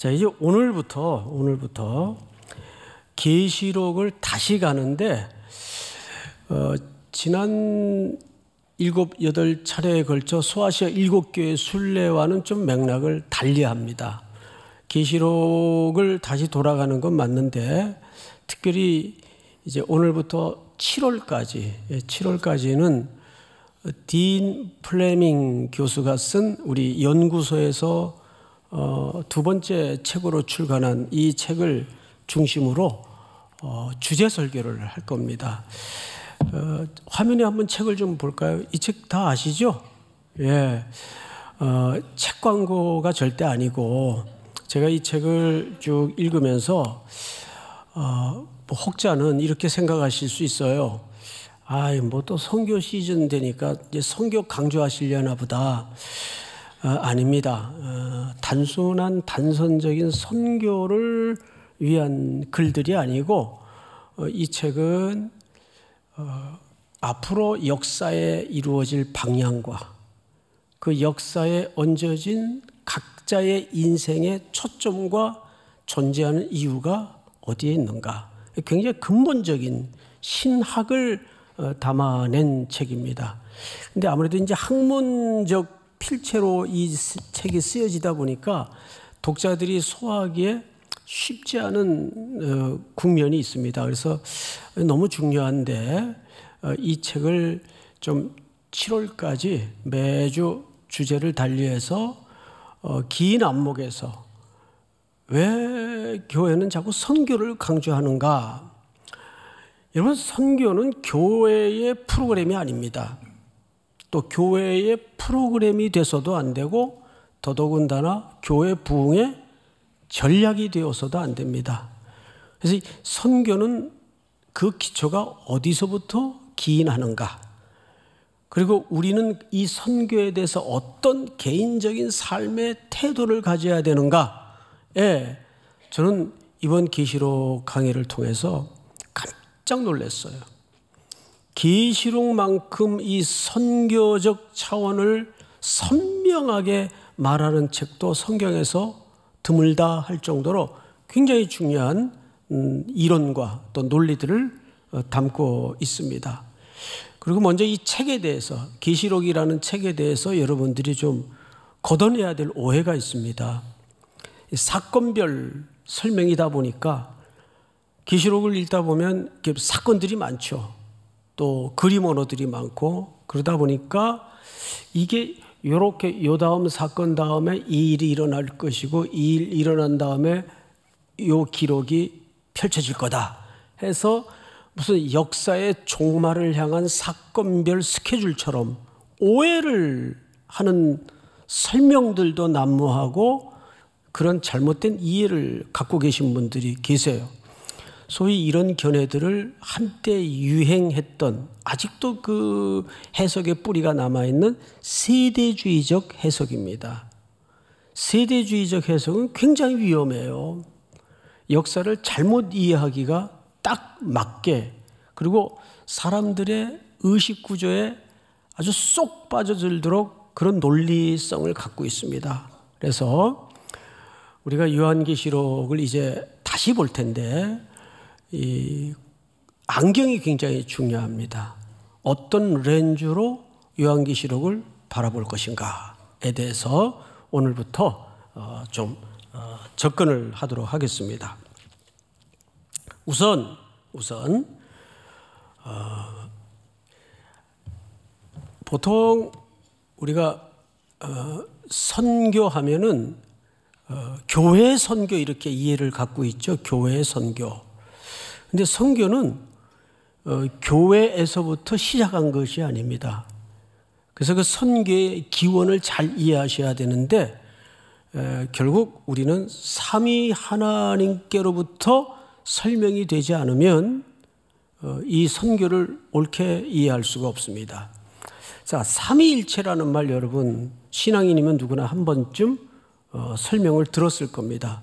자, 이제 오늘부터 계시록을 다시 가는데 지난 7-8차례에 걸쳐 소아시아 7교회 순례와는 좀 맥락을 달리합니다. 계시록을 다시 돌아가는 건 맞는데 특별히 이제 오늘부터 7월까지는 딘 플레밍 교수가 쓴 우리 연구소에서 두 번째 책으로 출간한 이 책을 중심으로 주제 설교를 할 겁니다. 화면에 한번 책을 좀 볼까요? 이 책 다 아시죠? 예, 책 광고가 절대 아니고 제가 이 책을 쭉 읽으면서 혹자는 이렇게 생각하실 수 있어요. 뭐 또 선교 시즌 되니까 이제 선교 강조하시려나 보다. 아닙니다. 단선적인 선교를 위한 글들이 아니고 이 책은 앞으로 역사에 이루어질 방향과 그 역사에 얹어진 각자의 인생의 초점과 존재하는 이유가 어디에 있는가, 굉장히 근본적인 신학을 담아낸 책입니다. 근데 아무래도 이제 학문적 필체로 이 책이 쓰여지다 보니까 독자들이 소화하기에 쉽지 않은 국면이 있습니다. 그래서 너무 중요한데 이 책을 좀 7월까지 매주 주제를 달리해서 긴 안목에서 왜 교회는 자꾸 선교를 강조하는가? 여러분, 선교는 교회의 프로그램이 아닙니다. 또 교회의 프로그램이 돼서도 안 되고 더더군다나 교회 부흥의 전략이 되어서도 안 됩니다. 그래서 이 선교는 그 기초가 어디서부터 기인하는가? 그리고 우리는 이 선교에 대해서 어떤 개인적인 삶의 태도를 가져야 되는가에 저는 이번 계시록 강의를 통해서 깜짝 놀랐어요. 계시록만큼 이 선교적 차원을 선명하게 말하는 책도 성경에서 드물다 할 정도로 굉장히 중요한 이론과 또 논리들을 담고 있습니다. 그리고 먼저 이 책에 대해서, 계시록이라는 책에 대해서 여러분들이 좀 걷어내야 될 오해가 있습니다. 사건별 설명이다 보니까 계시록을 읽다 보면 사건들이 많죠. 또 그림 언어들이 많고 그러다 보니까 이게 이렇게 요 다음 사건 다음에 이 일이 일어날 것이고 이 일 일어난 다음에 요 기록이 펼쳐질 거다 해서 무슨 역사의 종말을 향한 사건별 스케줄처럼 오해를 하는 설명들도 난무하고 그런 잘못된 이해를 갖고 계신 분들이 계세요. 소위 이런 견해들을 한때 유행했던, 아직도 그 해석의 뿌리가 남아있는 세대주의적 해석입니다. 세대주의적 해석은 굉장히 위험해요. 역사를 잘못 이해하기가 딱 맞게, 그리고 사람들의 의식구조에 아주 쏙 빠져들도록 그런 논리성을 갖고 있습니다. 그래서 우리가 요한계시록을 이제 다시 볼 텐데 이 안경이 굉장히 중요합니다. 어떤 렌즈로 요한계시록을 바라볼 것인가에 대해서 오늘부터 좀 접근을 하도록 하겠습니다. 우선 보통 우리가 선교하면은 교회 선교 이렇게 이해를 갖고 있죠. 교회 선교. 근데 선교는 교회에서부터 시작한 것이 아닙니다. 그래서 그 선교의 기원을 잘 이해하셔야 되는데 결국 우리는 삼위 하나님께로부터 설명이 되지 않으면 이 선교를 옳게 이해할 수가 없습니다. 자, 삼위일체라는 말 여러분 신앙인이면 누구나 한 번쯤 설명을 들었을 겁니다.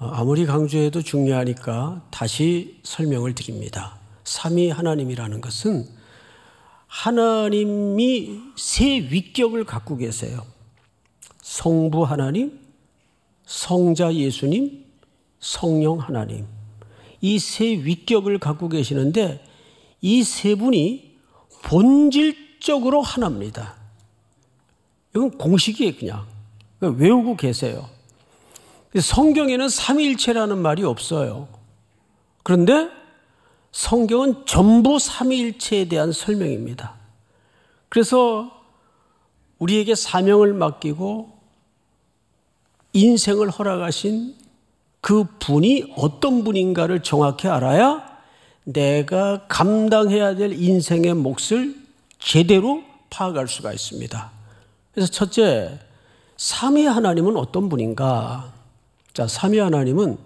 아무리 강조해도 중요하니까 다시 설명을 드립니다. 삼위 하나님이라는 것은 하나님이 세 위격을 갖고 계세요. 성부 하나님, 성자 예수님, 성령 하나님, 이 세 위격을 갖고 계시는데 이 세 분이 본질적으로 하나입니다. 이건 공식이에요. 그냥 외우고 계세요. 성경에는 삼위일체라는 말이 없어요. 그런데 성경은 전부 삼위일체에 대한 설명입니다. 그래서 우리에게 사명을 맡기고 인생을 허락하신 그 분이 어떤 분인가를 정확히 알아야 내가 감당해야 될 인생의 몫을 제대로 파악할 수가 있습니다. 그래서 첫째, 삼위 하나님은 어떤 분인가? 자, 삼위 하나님은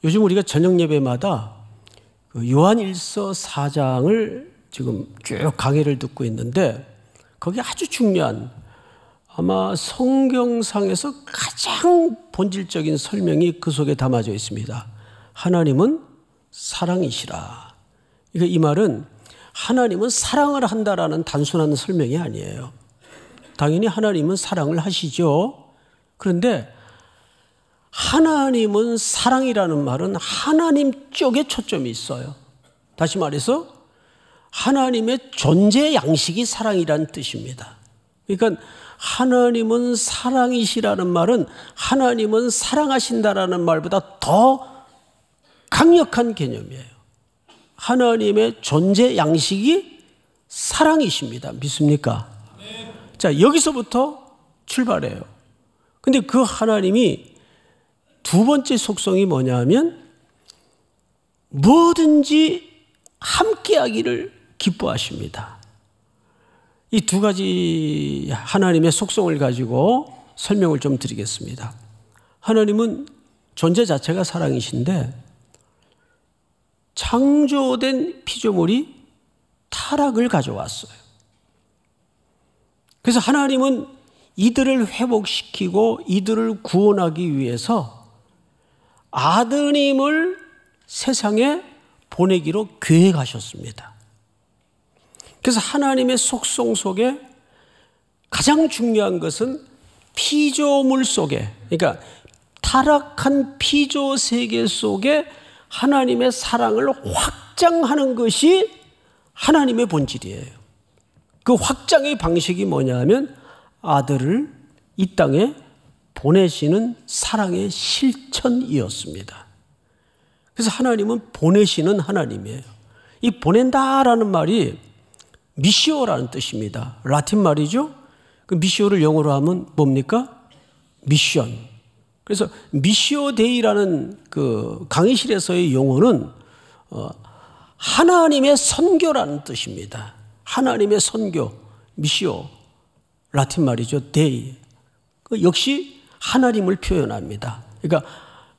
요즘 우리가 저녁 예배마다 요한일서 4장을 지금 쭉 강의를 듣고 있는데 거기 아주 중요한 아마 성경상에서 가장 본질적인 설명이 그 속에 담아져 있습니다. 하나님은 사랑이시라. 그러니까 이 말은 하나님은 사랑을 한다라는 단순한 설명이 아니에요. 당연히 하나님은 사랑을 하시죠. 그런데 하나님은 사랑이라는 말은 하나님 쪽에 초점이 있어요. 다시 말해서 하나님의 존재 양식이 사랑이라는 뜻입니다. 그러니까 하나님은 사랑이시라는 말은 하나님은 사랑하신다라는 말보다 더 강력한 개념이에요. 하나님의 존재 양식이 사랑이십니다. 믿습니까? 네. 자, 여기서부터 출발해요. 근데 그 하나님이 두 번째 속성이 뭐냐면 뭐든지 함께하기를 기뻐하십니다. 이 두 가지 하나님의 속성을 가지고 설명을 좀 드리겠습니다. 하나님은 존재 자체가 사랑이신데 창조된 피조물이 타락을 가져왔어요. 그래서 하나님은 이들을 회복시키고 이들을 구원하기 위해서 아드님을 세상에 보내기로 계획하셨습니다. 그래서 하나님의 속성 속에 가장 중요한 것은 피조물 속에, 그러니까 타락한 피조 세계 속에 하나님의 사랑을 확장하는 것이 하나님의 본질이에요. 그 확장의 방식이 뭐냐면 아들을 이 땅에 보내시는 사랑의 실천이었습니다. 그래서 하나님은 보내시는 하나님이에요. 이 보낸다라는 말이 미시오라는 뜻입니다. 라틴 말이죠. 그 미시오를 영어로 하면 뭡니까? 미션. 그래서 미시오 데이라는 그 강의실에서의 용어는 하나님의 선교라는 뜻입니다. 하나님의 선교, 미시오. 라틴 말이죠. 데이. 역시 하나님을 표현합니다. 그러니까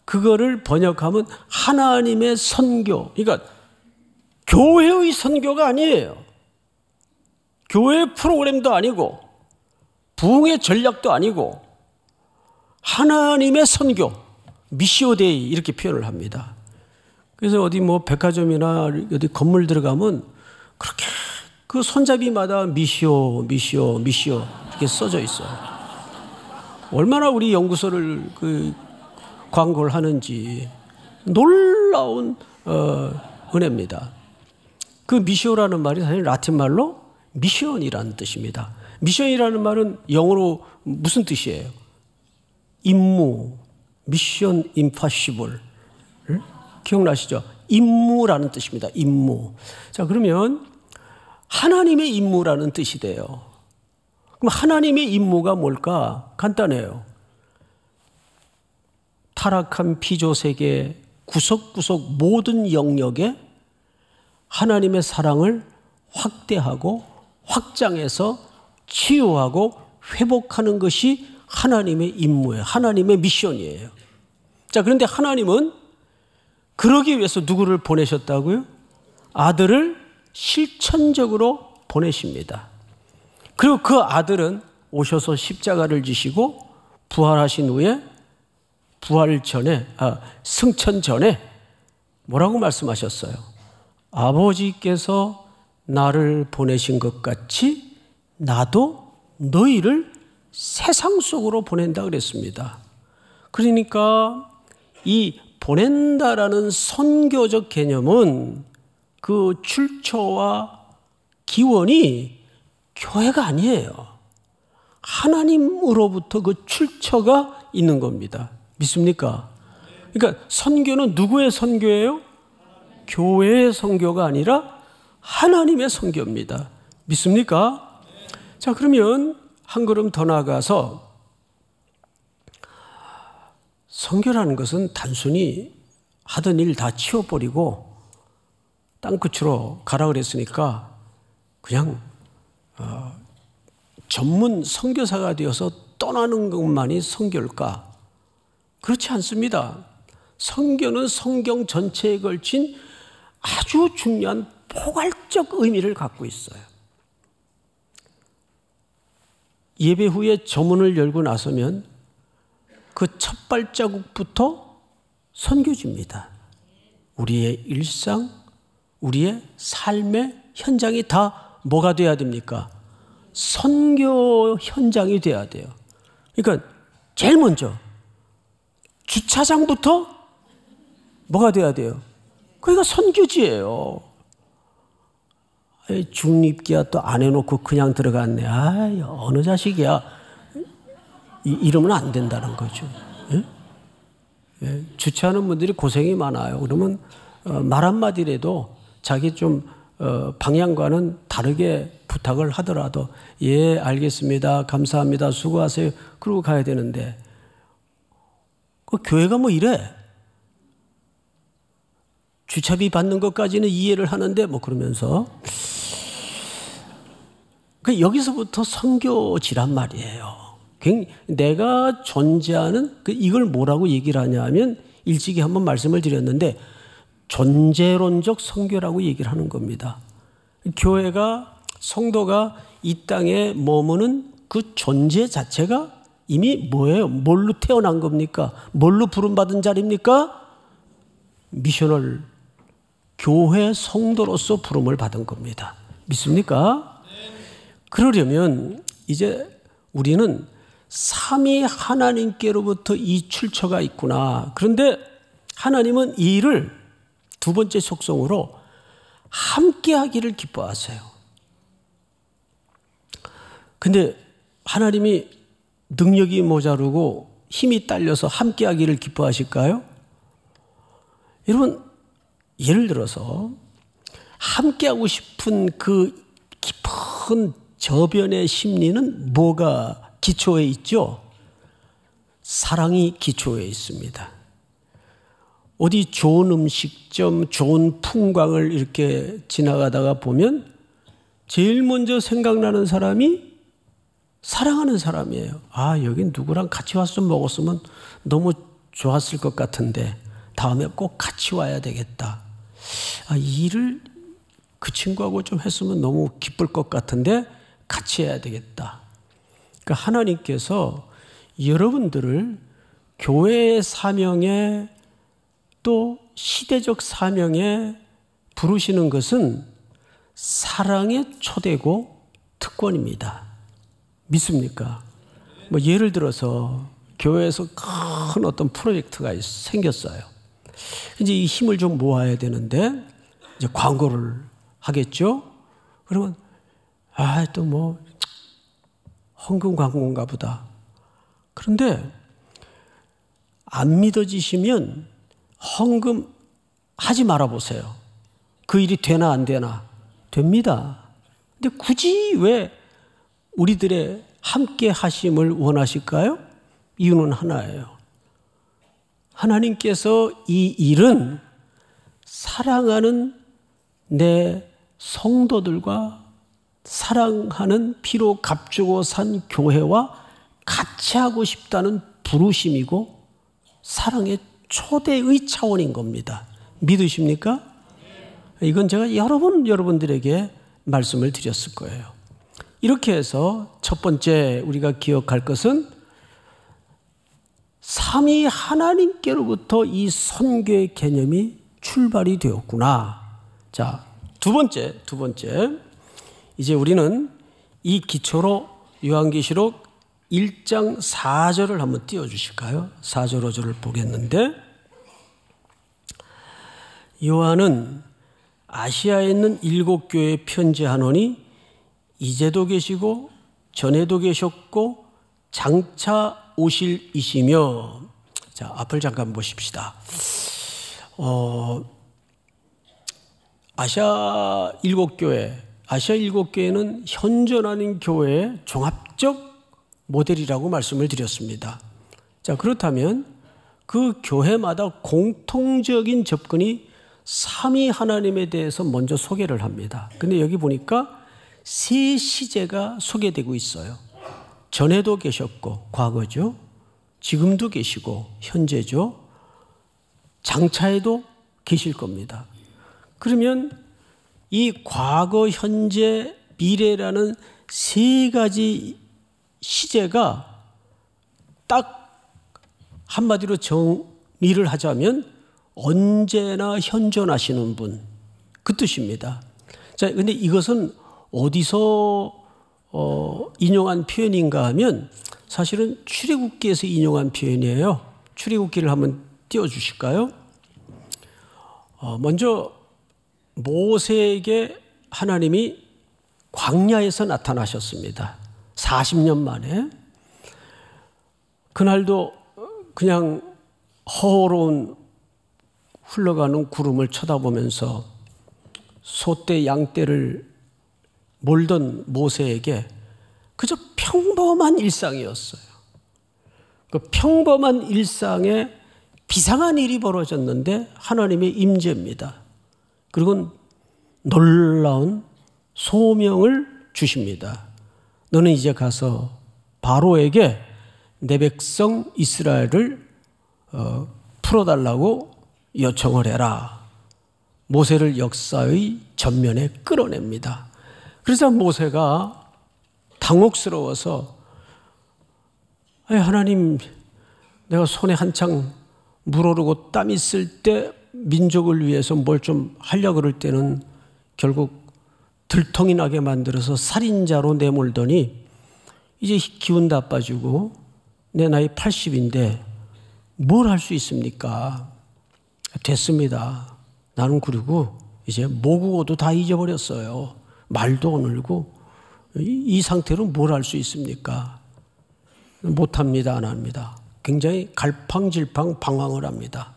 그거를 번역하면 하나님의 선교. 그러니까 교회의 선교가 아니에요. 교회 프로그램도 아니고 부흥의 전략도 아니고 하나님의 선교, 미시오데이 이렇게 표현을 합니다. 그래서 어디 뭐 백화점이나 어디 건물 들어가면 그렇게 그 손잡이마다 미시오 이렇게 써져 있어요. 얼마나 우리 연구소를 그 광고를 하는지 놀라운 은혜입니다. 그 미시오라는 말이 사실 라틴 말로 미션이라는 뜻입니다. 미션이라는 말은 영어로 무슨 뜻이에요? 임무, 미션 임파시블. 기억나시죠? 임무라는 뜻입니다. 임무. 자, 그러면 하나님의 임무라는 뜻이 돼요. 그럼 하나님의 임무가 뭘까? 간단해요. 타락한 피조세계 구석구석 모든 영역에 하나님의 사랑을 확대하고 확장해서 치유하고 회복하는 것이 하나님의 임무예요. 하나님의 미션이에요. 자, 그런데 하나님은 그러기 위해서 누구를 보내셨다고요? 아들을 실천적으로 보내십니다. 그리고 그 아들은 오셔서 십자가를 지시고 부활하신 후에 승천 전에 뭐라고 말씀하셨어요? 아버지께서 나를 보내신 것 같이 나도 너희를 세상 속으로 보낸다 그랬습니다. 그러니까 이 보낸다라는 선교적 개념은 그 출처와 기원이 교회가 아니에요. 하나님으로부터 그 출처가 있는 겁니다. 믿습니까? 그러니까 선교는 누구의 선교예요? 교회의 선교가 아니라 하나님의 선교입니다. 믿습니까? 자, 그러면 한 걸음 더 나아가서 선교라는 것은 단순히 하던 일 다 치워버리고 땅끝으로 가라 그랬으니까 그냥 전문 선교사가 되어서 떠나는 것만이 선교일까? 그렇지 않습니다. 선교는 성경 전체에 걸친 아주 중요한 포괄적 의미를 갖고 있어요. 예배 후에 저문을 열고 나서면 그 첫 발자국부터 선교지입니다. 우리의 일상, 우리의 삶의 현장이 다 뭐가 돼야 됩니까? 선교 현장이 돼야 돼요. 그러니까 제일 먼저 주차장부터 뭐가 돼야 돼요? 거기가 선교지예요. 중립기야 또 안 해놓고 그냥 들어갔네. 어느 자식이야. 이러면 안 된다는 거죠. 예? 예, 주차하는 분들이 고생이 많아요. 그러면 말 한마디라도 자기 좀 방향과는 다르게 부탁을 하더라도 예, 알겠습니다. 감사합니다. 수고하세요. 그러고 가야 되는데 그 교회가 뭐 이래? 주차비 받는 것까지는 이해를 하는데 뭐 그러면서 여기서부터 선교지란 말이에요. 내가 존재하는 이걸 뭐라고 얘기를 하냐면 일찍이 한번 말씀을 드렸는데 존재론적 선교라고 얘기를 하는 겁니다. 교회가 성도가 이 땅에 머무는 그 존재 자체가 이미 뭐예요? 뭘로 태어난 겁니까? 뭘로 부름받은 자리입니까? 미셔널 교회 성도로서 부름을 받은 겁니다. 믿습니까? 그러려면 이제 우리는 삼위 하나님께로부터 이 출처가 있구나. 그런데 하나님은 이 일을 두 번째 속성으로 함께 하기를 기뻐하세요. 근데 하나님이 능력이 모자르고 힘이 딸려서 함께 하기를 기뻐하실까요? 여러분, 예를 들어서 함께 하고 싶은 그 깊은 저변의 심리는 뭐가 기초에 있죠? 사랑이 기초에 있습니다. 어디 좋은 음식점, 좋은 풍광을 이렇게 지나가다가 보면 제일 먼저 생각나는 사람이 사랑하는 사람이에요. 여긴 누구랑 같이 와서 먹었으면 너무 좋았을 것 같은데 다음에 꼭 같이 와야 되겠다. 이 일을 그 친구하고 좀 했으면 너무 기쁠 것 같은데 같이 해야 되겠다. 그러니까 하나님께서 여러분들을 교회의 사명에 또 시대적 사명에 부르시는 것은 사랑의 초대고 특권입니다. 믿습니까? 뭐 예를 들어서 교회에서 큰 어떤 프로젝트가 생겼어요. 이제 이 힘을 좀 모아야 되는데 이제 광고를 하겠죠? 그러면 또 뭐 헌금 광고인가 보다. 그런데 안 믿어지시면 헌금 하지 말아 보세요. 그 일이 되나 안 되나? 됩니다. 근데 굳이 왜 우리들의 함께 하심을 원하실까요? 이유는 하나예요. 하나님께서 이 일은 사랑하는 내 성도들과 사랑하는 피로 값주고 산 교회와 같이 하고 싶다는 부르심이고 사랑의 초대의 차원인 겁니다. 믿으십니까? 이건 제가 여러 번 여러분들에게 말씀을 드렸을 거예요. 이렇게 해서 첫 번째 우리가 기억할 것은 삼위 하나님께로부터 이 선교의 개념이 출발이 되었구나. 자, 두 번째. 이제 우리는 이 기초로 요한계시록 1장 4절을 한번 띄워주실까요? 4절 5절을 보겠는데, 요한은 아시아에 있는 7교회에 편지하노니 이제도 계시고 전에도 계셨고 장차 오실 이시며. 자, 앞을 잠깐 보십시다. 아시아 7교회는 현존하는 교회의 종합적 모델이라고 말씀을 드렸습니다. 자, 그렇다면 그 교회마다 공통적인 접근이 삼위 하나님에 대해서 먼저 소개를 합니다. 근데 여기 보니까 세 시제가 소개되고 있어요. 전에도 계셨고, 과거죠. 지금도 계시고, 현재죠. 장차에도 계실 겁니다. 그러면 이 과거, 현재, 미래라는 세 가지 시제가 딱 한마디로 정리를 하자면 언제나 현존하시는 분, 그 뜻입니다. 자, 근데 이것은 어디서 인용한 표현인가 하면 사실은 출애굽기에서 인용한 표현이에요. 출애굽기를 한번 띄워주실까요? 먼저 모세에게 하나님이 광야에서 나타나셨습니다. 40년 만에. 그날도 그냥 허허로운 흘러가는 구름을 쳐다보면서 소떼 양떼를 몰던 모세에게 그저 평범한 일상이었어요. 그 평범한 일상에 비상한 일이 벌어졌는데 하나님의 임재입니다. 그리고 놀라운 소명을 주십니다. 너는 이제 가서 바로에게 내 백성 이스라엘을 풀어달라고 요청을 해라. 모세를 역사의 전면에 끌어냅니다. 그래서 모세가 당혹스러워서 하나님, 내가 손에 한창 물오르고 땀 있을 때 민족을 위해서 뭘 좀 하려고 그럴 때는 결국 들통이 나게 만들어서 살인자로 내몰더니 이제 기운 다 빠지고 내 나이 80인데 뭘 할 수 있습니까? 됐습니다. 나는 그리고 이제 모국어도 다 잊어버렸어요. 말도 안 늘고 이 상태로 뭘 할 수 있습니까? 못합니다. 안 합니다. 굉장히 갈팡질팡 방황을 합니다.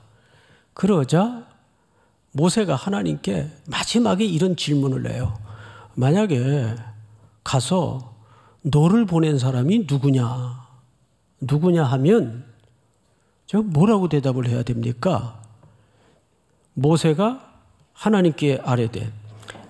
그러자 모세가 하나님께 마지막에 이런 질문을 해요. 만약에 가서 너를 보낸 사람이 누구냐? 누구냐 하면 제가 뭐라고 대답을 해야 됩니까? 모세가 하나님께 아뢰되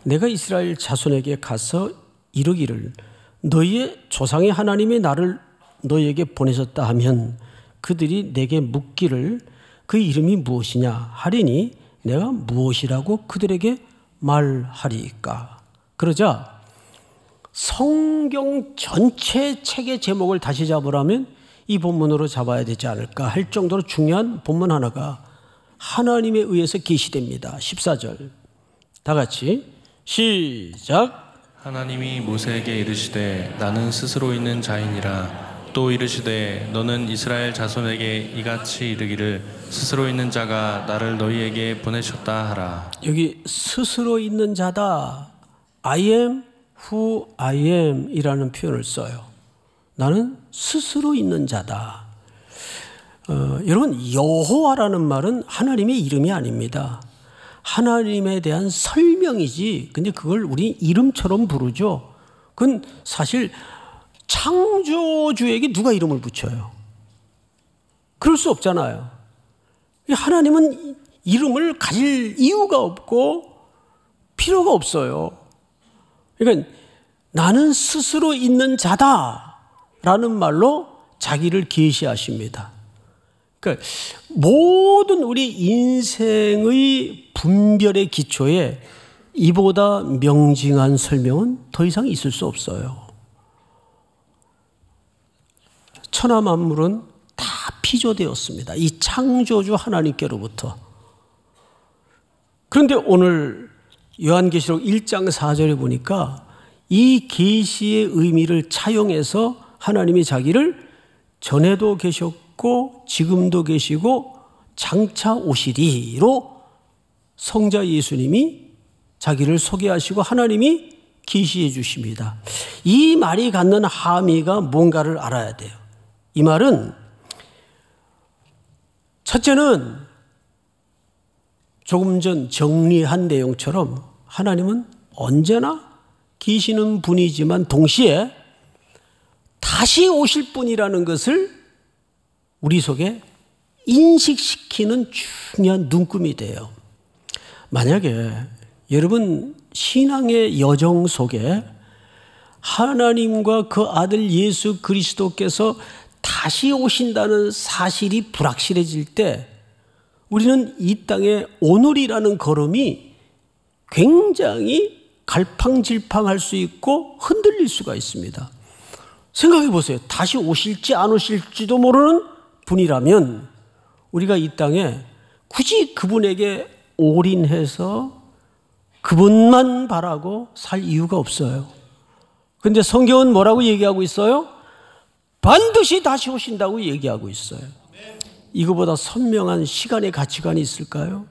내가 이스라엘 자손에게 가서 이르기를 너희의 조상의 하나님이 나를 너희에게 보내셨다 하면 그들이 내게 묻기를 그 이름이 무엇이냐 하리니 내가 무엇이라고 그들에게 말하리까? 그러자 성경 전체 책의 제목을 다시 잡으라면 이 본문으로 잡아야 되지 않을까 할 정도로 중요한 본문 하나가 하나님에 의해서 계시됩니다. 14절 다 같이 시작. 하나님이 모세에게 이르시되 나는 스스로 있는 자이니라. 또 이르시되 너는 이스라엘 자손에게 이같이 이르기를 스스로 있는 자가 나를 너희에게 보내셨다 하라. 여기 스스로 있는 자다. I am who I am 이라는 표현을 써요. 나는 스스로 있는 자다. 여러분, 여호와라는 말은 하나님의 이름이 아닙니다. 하나님에 대한 설명이지. 근데 그걸 우리 이름처럼 부르죠. 그건 사실 창조주에게 누가 이름을 붙여요? 그럴 수 없잖아요. 하나님은 이름을 가질 이유가 없고 필요가 없어요. 그러니까 나는 스스로 있는 자다라는 말로 자기를 계시하십니다. 그러니까 모든 우리 인생의 분별의 기초에 이보다 명징한 설명은 더 이상 있을 수 없어요. 천하 만물은 다 피조되었습니다. 이 창조주 하나님께로부터. 그런데 오늘 요한계시록 1장 4절에 보니까 이 계시의 의미를 차용해서 하나님이 자기를 전에도 계셨고 지금도 계시고 장차 오시리로 성자 예수님이 자기를 소개하시고 하나님이 계시해 주십니다. 이 말이 갖는 함의가 뭔가를 알아야 돼요. 이 말은 첫째는 조금 전 정리한 내용처럼 하나님은 언제나 계시는 분이지만 동시에 다시 오실 분이라는 것을 우리 속에 인식시키는 중요한 눈금이 돼요. 만약에 여러분 신앙의 여정 속에 하나님과 그 아들 예수 그리스도께서 다시 오신다는 사실이 불확실해질 때 우리는 이 땅에 오늘이라는 걸음이 굉장히 갈팡질팡할 수 있고 흔들릴 수가 있습니다. 생각해 보세요. 다시 오실지 안 오실지도 모르는 분이라면 우리가 이 땅에 굳이 그분에게 올인해서 그분만 바라고 살 이유가 없어요. 그런데 성경은 뭐라고 얘기하고 있어요? 반드시 다시 오신다고 얘기하고 있어요. 이거보다 선명한 시간의 가치관이 있을까요?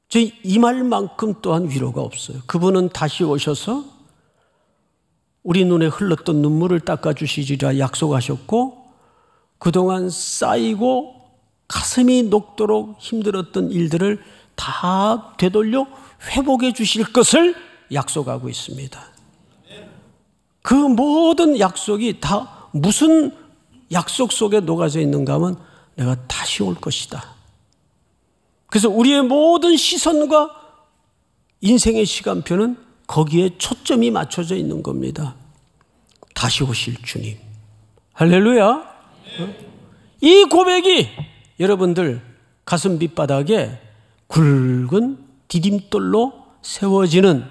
저희 이 말만큼 또한 위로가 없어요. 그분은 다시 오셔서 우리 눈에 흘렀던 눈물을 닦아주시리라 약속하셨고 그동안 쌓이고 가슴이 녹도록 힘들었던 일들을 다 되돌려 회복해 주실 것을 약속하고 있습니다. 그 모든 약속이 다 무슨 약속 속에 녹아져 있는가 하면 내가 다시 올 것이다. 그래서 우리의 모든 시선과 인생의 시간표는 거기에 초점이 맞춰져 있는 겁니다. 다시 오실 주님. 할렐루야. 이 고백이 여러분들 가슴 밑바닥에 굵은 디딤돌로 세워지는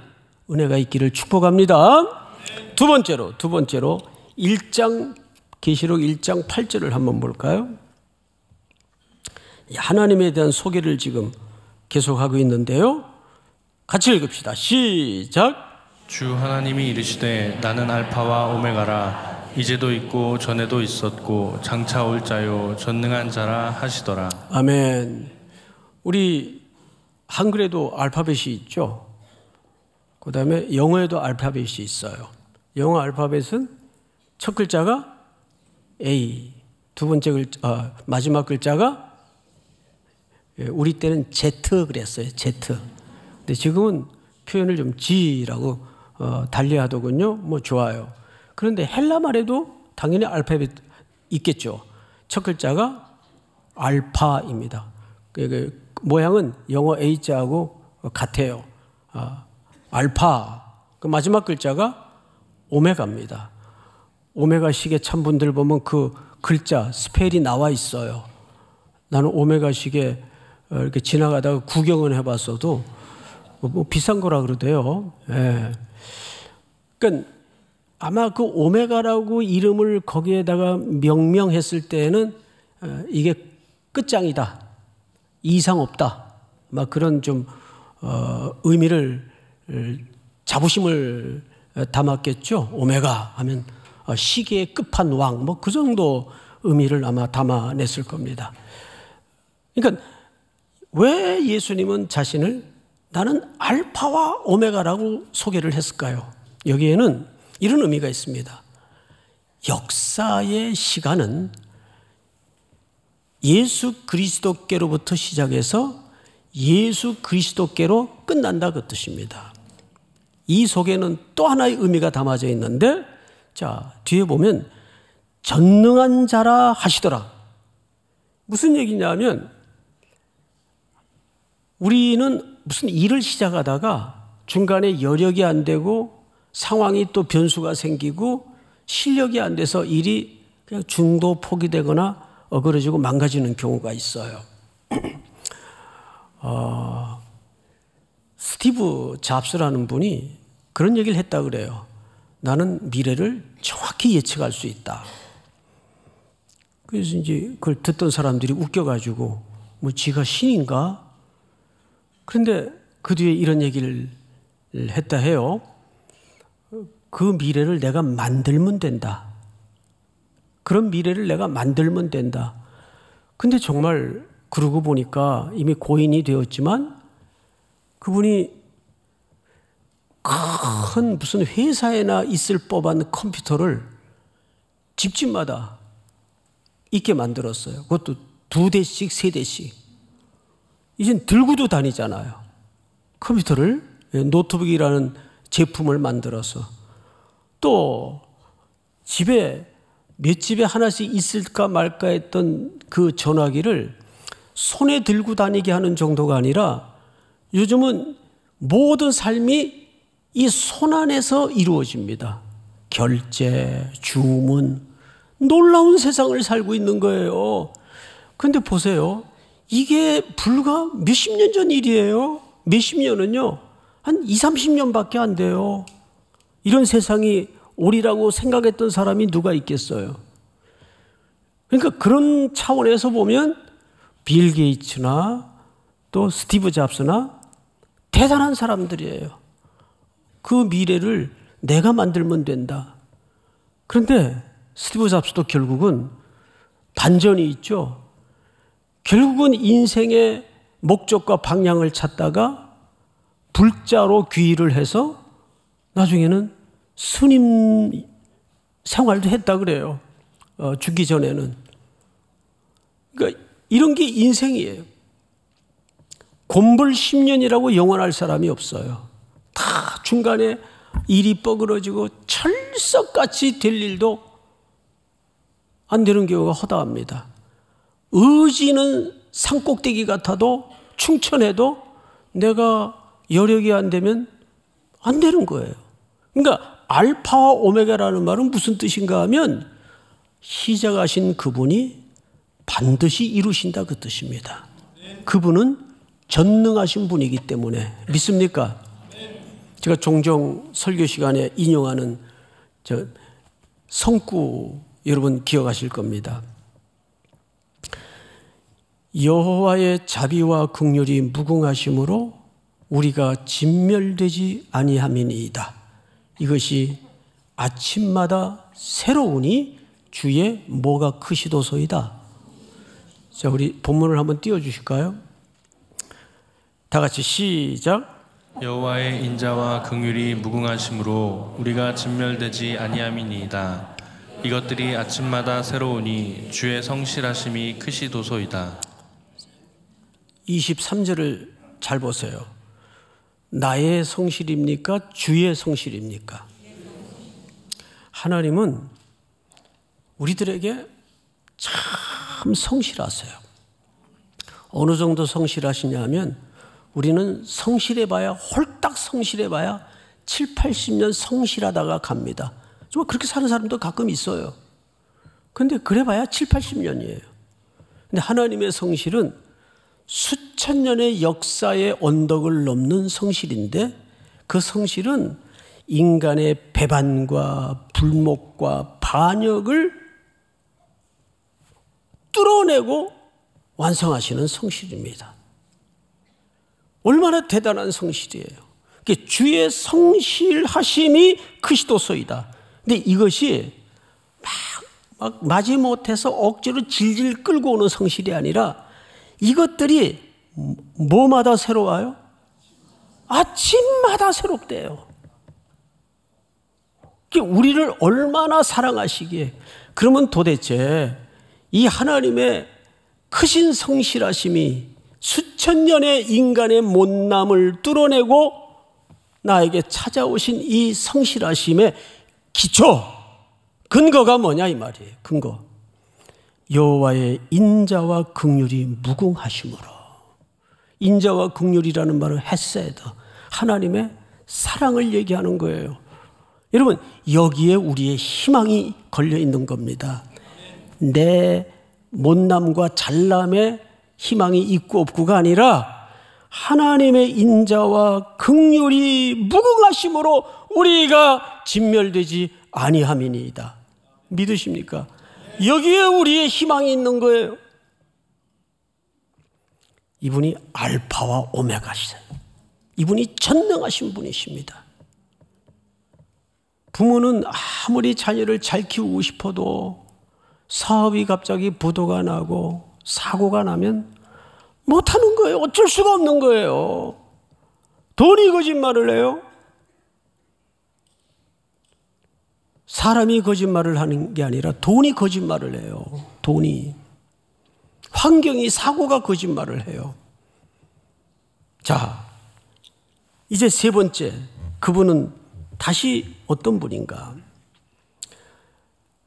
은혜가 있기를 축복합니다. 두 번째로 1장 계시록 1장 8절을 한번 볼까요? 하나님에 대한 소개를 지금 계속하고 있는데요. 같이 읽읍시다. 시작. 주 하나님이 이르시되 나는 알파와 오메가라 이제도 있고 전에도 있었고 장차 올 자요 전능한 자라 하시더라. 아멘. 우리 한글에도 알파벳이 있죠. 그 다음에 영어에도 알파벳이 있어요. 영어 알파벳은 첫 글자가 A, 두 번째 마지막 글자가 우리 때는 Z 그랬어요. Z. 근데 지금은 표현을 좀 G라고 달리하더군요. 뭐 좋아요. 그런데 헬라 말에도 당연히 알파벳 있겠죠. 첫 글자가 알파입니다. 모양은 영어 A자하고 같아요. 알파. 그 마지막 글자가 오메가입니다. 오메가 시계 찬 분들 보면 그 글자 스펠이 나와 있어요. 나는 오메가 시계 이렇게 지나가다가 구경을 해봤어도 뭐 비싼 거라 그러대요. 예. 그러니까 아마 그 오메가라고 이름을 거기에다가 명명했을 때는 이게 끝장이다, 이상 없다, 막 그런 좀 의미를 자부심을 담았겠죠. 오메가 하면 시계의 끝판왕, 뭐 그 정도 의미를 아마 담아냈을 겁니다. 그러니까 왜 예수님은 자신을 나는 알파와 오메가라고 소개를 했을까요? 여기에는 이런 의미가 있습니다. 역사의 시간은 예수 그리스도께로부터 시작해서 예수 그리스도께로 끝난다 그 뜻입니다. 이 속에는 또 하나의 의미가 담아져 있는데, 자, 뒤에 보면 전능한 자라 하시더라. 무슨 얘기냐면 우리는 무슨 일을 시작하다가 중간에 여력이 안 되고 상황이 또 변수가 생기고 실력이 안 돼서 일이 그냥 중도 포기되거나 어그러지고 망가지는 경우가 있어요. 스티브 잡스라는 분이 그런 얘기를 했다 그래요. 나는 미래를 정확히 예측할 수 있다. 그래서 이제 그걸 듣던 사람들이 웃겨가지고 뭐 지가 신인가? 그런데 그 뒤에 이런 얘기를 했다 해요. 그 미래를 내가 만들면 된다. 그런 미래를 내가 만들면 된다. 근데 정말 그러고 보니까 이미 고인이 되었지만 그분이 큰 무슨 회사에나 있을 법한 컴퓨터를 집집마다 있게 만들었어요. 그것도 2대씩, 3대씩. 이젠 들고도 다니잖아요. 컴퓨터를, 노트북이라는 제품을 만들어서. 또 집에 몇 집에 하나씩 있을까 말까 했던 그 전화기를 손에 들고 다니게 하는 정도가 아니라 요즘은 모든 삶이 이 손 안에서 이루어집니다. 결제, 주문, 놀라운 세상을 살고 있는 거예요. 근데 보세요. 이게 불과 몇십 년 전 일이에요. 몇십 년은요. 한 20, 30년밖에 안 돼요. 이런 세상이 오리라고 생각했던 사람이 누가 있겠어요. 그러니까 그런 차원에서 보면 빌 게이츠나 또 스티브 잡스나 대단한 사람들이에요. 그 미래를 내가 만들면 된다. 그런데 스티브 잡스도 결국은 반전이 있죠. 결국은 인생의 목적과 방향을 찾다가 불자로 귀의를 해서 나중에는 스님 생활도 했다 그래요. 죽기 전에는. 그러니까 이런 게 인생이에요. 곰불 10년이라고 영원할 사람이 없어요. 다 중간에 일이 뻐그러지고 철석같이 될 일도 안 되는 경우가 허다합니다. 의지는 산꼭대기 같아도 충천해도 내가 여력이 안 되면 안 되는 거예요. 그러니까 알파와 오메가라는 말은 무슨 뜻인가 하면 시작하신 그분이 반드시 이루신다 그 뜻입니다. 그분은 전능하신 분이기 때문에 믿습니까? 제가 종종 설교 시간에 인용하는 성구 여러분 기억하실 겁니다. 여호와의 자비와 긍휼이 무궁하심으로 우리가 진멸되지 아니함이니이다. 이것이 아침마다 새로우니 주의 뭐가 크시도소이다. 자, 우리 본문을 한번 띄워주실까요? 다 같이 시작. 여호와의 인자와 긍휼이 무궁하심으로 우리가 진멸되지 아니함이니이다. 이것들이 아침마다 새로우니 주의 성실하심이 크시도소이다. 23절을 잘 보세요. 나의 성실입니까? 주의 성실입니까? 하나님은 우리들에게 참 성실하세요. 어느 정도 성실하시냐 하면 우리는 성실해봐야 홀딱 성실해봐야 7, 80년 성실하다가 갑니다. 정말 그렇게 사는 사람도 가끔 있어요. 그런데 그래봐야 7, 80년이에요. 근데 하나님의 성실은 수천 년의 역사의 언덕을 넘는 성실인데 그 성실은 인간의 배반과 불목과 반역을 뚫어내고 완성하시는 성실입니다. 얼마나 대단한 성실이에요. 주의 성실하심이 크시도소이다. 근데 이것이 막 마지못해서 억지로 질질 끌고 오는 성실이 아니라 이것들이 뭐마다 새로워요? 아침마다 새롭대요. 우리를 얼마나 사랑하시기에. 그러면 도대체 이 하나님의 크신 성실하심이 수천 년의 인간의 못남을 뚫어내고 나에게 찾아오신 이 성실하심의 기초, 근거가 뭐냐 이 말이에요. 근거. 여호와의 인자와 긍휼이 무궁하심으로. 인자와 긍휼이라는 말은 헤세드, 하나님의 사랑을 얘기하는 거예요. 여러분, 여기에 우리의 희망이 걸려 있는 겁니다. 내 못남과 잘남에 희망이 있고 없고가 아니라 하나님의 인자와 긍휼이 무궁하심으로 우리가 진멸되지 아니함이니이다. 믿으십니까? 여기에 우리의 희망이 있는 거예요. 이분이 알파와 오메가시세요. 이분이 전능하신 분이십니다. 부모는 아무리 자녀를 잘 키우고 싶어도 사업이 갑자기 부도가 나고 사고가 나면 못하는 거예요. 어쩔 수가 없는 거예요. 돈이 거짓말을 해요. 사람이 거짓말을 하는 게 아니라 돈이 거짓말을 해요. 돈이. 환경이, 사고가 거짓말을 해요. 자, 이제 세 번째, 그분은 다시 어떤 분인가?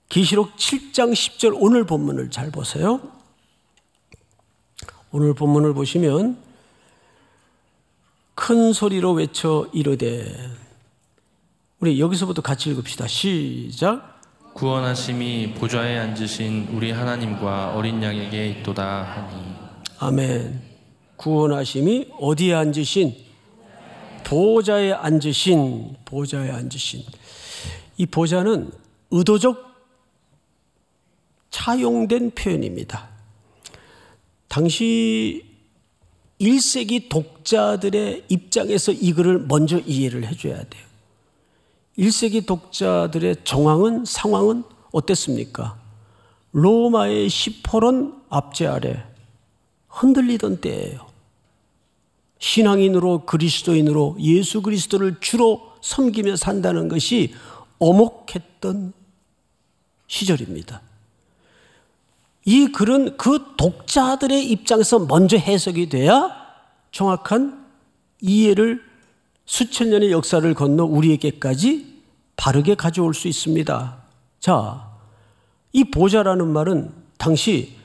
계시록 7장 10절 오늘 본문을 잘 보세요. 오늘 본문을 보시면 큰 소리로 외쳐 이르되, 우리 여기서부터 같이 읽읍시다. 시작. 구원하심이 보좌에 앉으신 우리 하나님과 어린 양에게 있도다 하니. 아멘. 구원하심이 어디에 앉으신? 보좌에 앉으신. 보좌에 앉으신. 이 보좌는 의도적 차용된 표현입니다. 당시 1세기 독자들의 입장에서 이 글을 먼저 이해를 해줘야 돼요. 1세기 독자들의 상황은 어땠습니까? 로마의 시포론 압제 아래 흔들리던 때예요. 신앙인으로, 그리스도인으로 예수 그리스도를 주로 섬기며 산다는 것이 엄혹했던 시절입니다. 이 글은 그 독자들의 입장에서 먼저 해석이 돼야 정확한 이해를 수천 년의 역사를 건너 우리에게까지 바르게 가져올 수 있습니다. 자, 이 보좌라는 말은 당시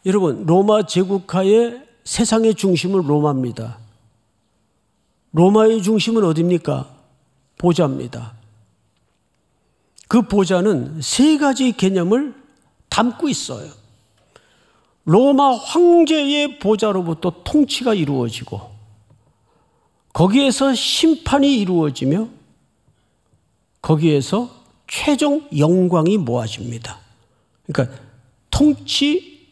여러분 로마 제국하의 세상의 중심은 로마입니다. 로마의 중심은 어디입니까? 보좌입니다. 그 보좌는 세 가지 개념을 담고 있어요. 로마 황제의 보좌로부터 통치가 이루어지고 거기에서 심판이 이루어지며 거기에서 최종 영광이 모아집니다. 그러니까 통치,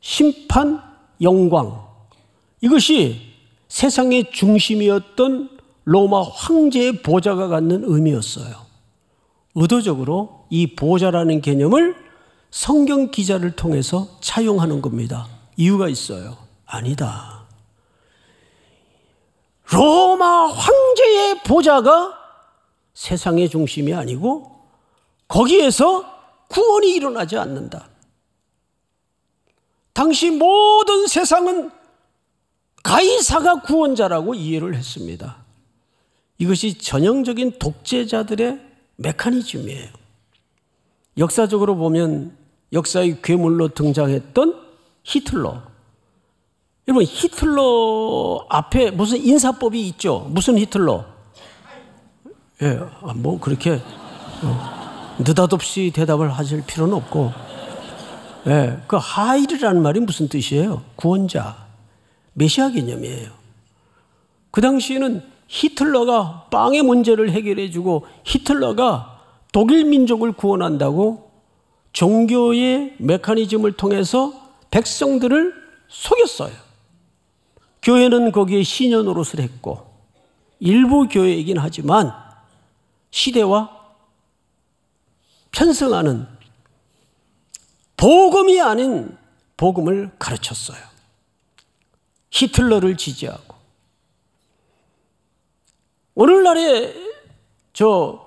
심판, 영광, 이것이 세상의 중심이었던 로마 황제의 보좌가 갖는 의미였어요. 의도적으로 이 보좌라는 개념을 성경 기자를 통해서 차용하는 겁니다. 이유가 있어요. 아니다. 로마 황제의 보좌가 세상의 중심이 아니고 거기에서 구원이 일어나지 않는다. 당시 모든 세상은 가이사가 구원자라고 이해를 했습니다. 이것이 전형적인 독재자들의 메커니즘이에요. 역사적으로 보면 역사의 괴물로 등장했던 히틀러. 여러분, 히틀러 앞에 무슨 인사법이 있죠? 무슨 히틀러? 예, 뭐 그렇게 느닷없이 대답을 하실 필요는 없고, 예, 그 하일이라는 말이 무슨 뜻이에요? 구원자, 메시아 개념이에요. 그 당시에는 히틀러가 빵의 문제를 해결해주고 히틀러가 독일 민족을 구원한다고 종교의 메커니즘을 통해서 백성들을 속였어요. 교회는 거기에 시녀 노릇을 했고 일부 교회이긴 하지만 시대와 편승하는 복음이 아닌 복음을 가르쳤어요. 히틀러를 지지하고. 오늘날의 저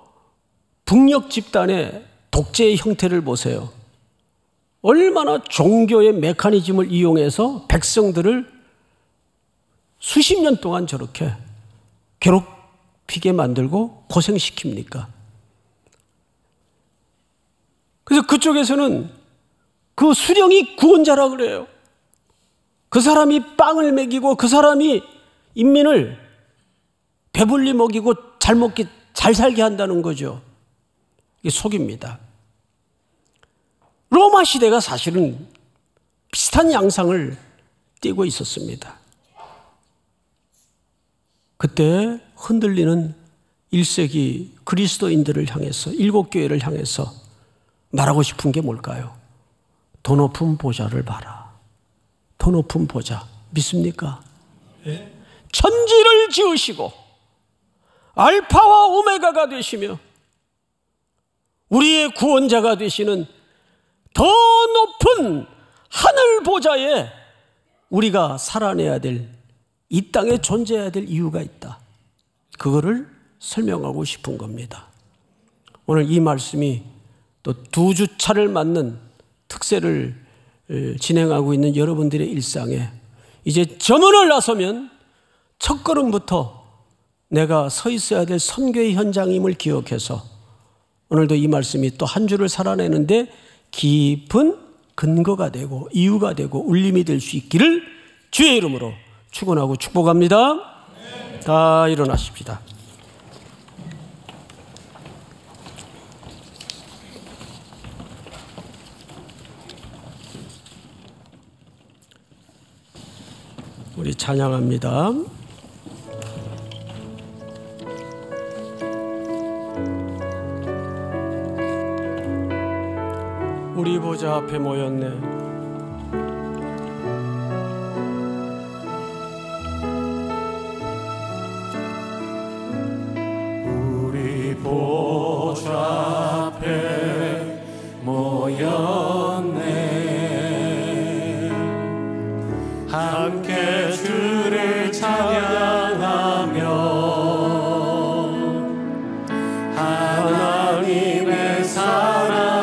북녘 집단의 독재의 형태를 보세요. 얼마나 종교의 메커니즘을 이용해서 백성들을 수십 년 동안 저렇게 괴롭히게 만들고 고생시킵니까? 그래서 그쪽에서는 그 수령이 구원자라 그래요. 그 사람이 빵을 먹이고 그 사람이 인민을 배불리 먹이고 잘 먹게, 잘 살게 한다는 거죠. 이게 속입니다. 로마 시대가 사실은 비슷한 양상을 띠고 있었습니다. 그때 흔들리는 1세기 그리스도인들을 향해서, 일곱 교회를 향해서 말하고 싶은 게 뭘까요? 더 높은 보좌를 봐라. 더 높은 보좌. 믿습니까? 네. 천지를 지으시고 알파와 오메가가 되시며 우리의 구원자가 되시는 더 높은 하늘 보좌에 우리가 살아내야 될, 이 땅에 존재해야 될 이유가 있다. 그거를 설명하고 싶은 겁니다. 오늘 이 말씀이 또 2주차를 맞는 특세를 진행하고 있는 여러분들의 일상에 이제 저문을 나서면 첫걸음부터 내가 서 있어야 될 선교의 현장임을 기억해서 오늘도 이 말씀이 또 한 주를 살아내는데 깊은 근거가 되고 이유가 되고 울림이 될 수 있기를 주의 이름으로 축원하고 축복합니다. 다 일어나십시다. 우리 찬양합니다. 우리 보좌 앞에 모였네. 우리 보좌 앞에 모였네. 함께 주를 찬양하며 하나님의 사랑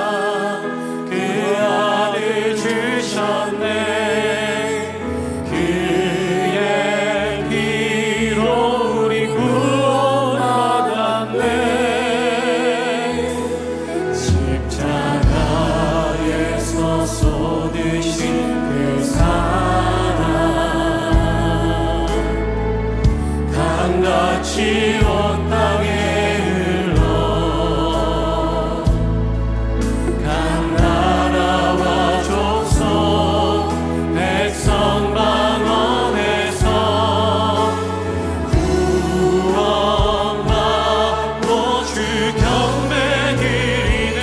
온 땅에 흘러 각 나라와 족속 백성 방언에서 구원받고 주 경배 드리네.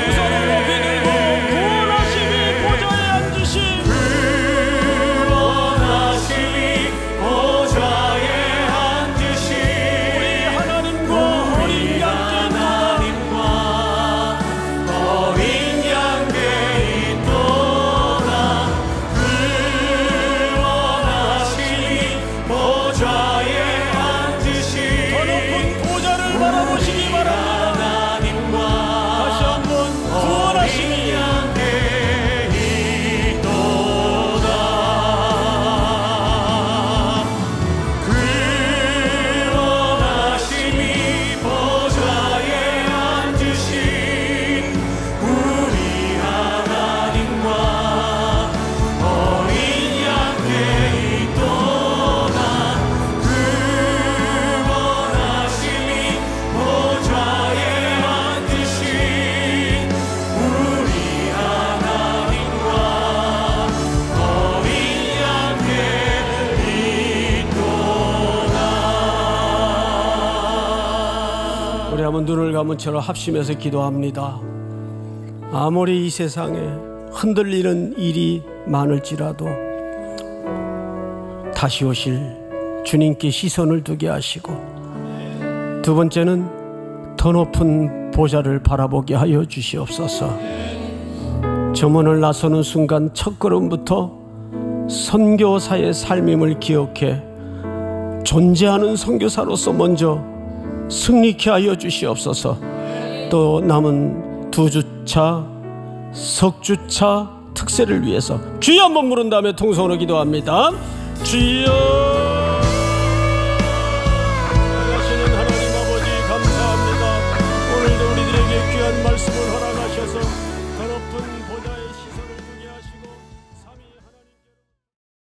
구원하심이 보좌에 앉으신 구원하심이 보좌에 눈을 감은 채로 합심해서 기도합니다. 아무리 이 세상에 흔들리는 일이 많을지라도 다시 오실 주님께 시선을 두게 하시고, 두 번째는 더 높은 보좌를 바라보게 하여 주시옵소서. 저문을 나서는 순간 첫걸음부터 선교사의 삶임을 기억해 존재하는 선교사로서 먼저 승리케 하여 주시옵소서. 또 남은 2주차, 석주차 특세를 위해서 주여 한번 부른 다음에 통성으로 기도합니다. 주여.